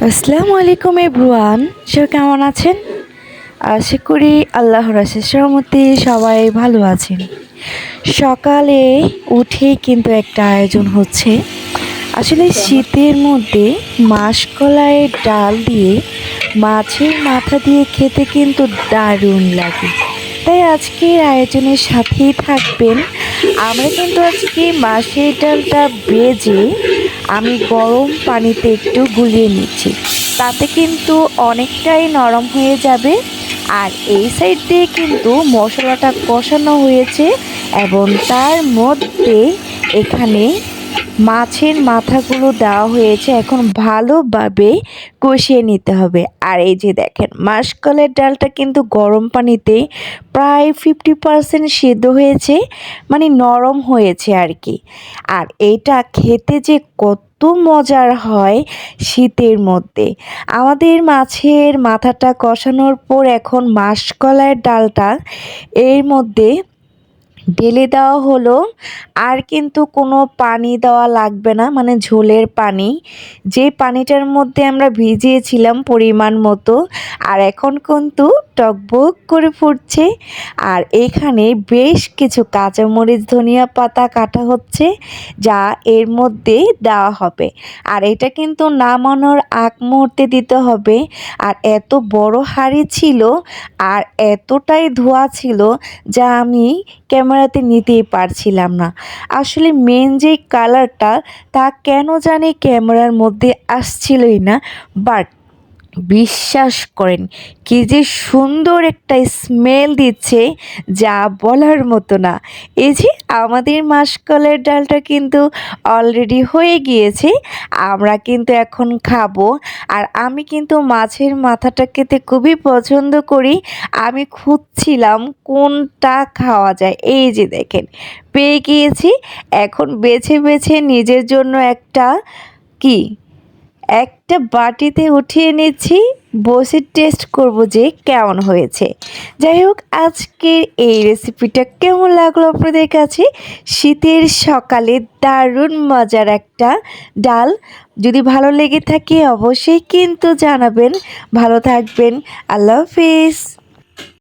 আসসালামু আলাইকুম এভরিওয়ান, সবাই কেমন আছেন? আশা করি আল্লাহর অশেষ রহমতে সবাই ভালো আছেন। সকালে উঠেই কিন্তু একটা আয়োজন হচ্ছে। আসলে শীতের মধ্যে মাসকলাইয়ের ডাল দিয়ে মাছের মাথা দিয়ে খেতে কিন্তু দারুণ লাগে। তাই আজকের আয়োজনের সাথেই থাকবেন। আমরা কিন্তু আজকে মাছের ডালটা ভেজে আমি গরম পানিতে একটু গুলিয়ে নিচ্ছি, তাতে কিন্তু অনেকটাই নরম হয়ে যাবে। আর এই সাইড দিয়ে কিন্তু মশলাটা কষানো হয়েছে এবং তার মধ্যে এখানে মাছের মাথাগুলো দেওয়া হয়েছে। এখন ভালোভাবে কষিয়ে নিতে হবে। আর এই যে দেখেন, মাসকলাইয়ের ডালটা কিন্তু গরম পানিতে প্রায় 50% সেদ্ধ হয়েছে, মানে নরম হয়েছে আর কি। আর এইটা খেতে যে কত মজার হয় শীতের মধ্যে। আমাদের মাছের মাথাটা কষানোর পর এখন মাসকলাইয়ের ডালটা এর মধ্যে ঢেলে দেওয়া হলো। আর কিন্তু কোনো পানি দেওয়া লাগবে না, মানে ঝোলের পানি, যে পানিটার মধ্যে আমরা ভিজিয়েছিলাম পরিমাণ মতো। আর এখন কিন্তু টকবক করে ফুটছে। আর এখানে বেশ কিছু কাঁচামরিচ ধনিয়া পাতা কাটা হচ্ছে, যা এর মধ্যে দেওয়া হবে। আর এটা কিন্তু নামানোর আগ মুহূর্তে দিতে হবে। আর এত বড় হাঁড়ি ছিল আর এতটাই ধোঁয়া ছিল যা আমি ক্যামেরাতে নিতেই পারছিলাম না। আসলে মেন যে কালারটা তা কেন জানি ক্যামেরার মধ্যে আসছিলই না, বাট বিশ্বাস করেন কি যে সুন্দর একটা স্মেল দিচ্ছে, যা বলার মতো না। এই যে আমাদের মাসকলাইয়ের ডালটা কিন্তু অলরেডি হয়ে গিয়েছে, আমরা কিন্তু এখন খাবো। আর আমি কিন্তু মাছের মাথাটা খেতে খুবই পছন্দ করি। আমি খুঁজছিলাম কোনটা খাওয়া যায়, এই যে দেখেন পেয়ে গিয়েছি। এখন বেছে বেছে নিজের জন্য একটা বাটিতে উঠিয়ে নিচ্ছি, বসে টেস্ট করব যে কেমন হয়েছে। যাই হোক, আজকের এই রেসিপিটা কেমন লাগলো আপনাদের কাছে? শীতের সকালে দারুণ মজার একটা ডাল। যদি ভালো লেগে থাকে অবশ্যই কিন্তু জানাবেন। ভালো থাকবেন। আল্লাহ হাফিজ।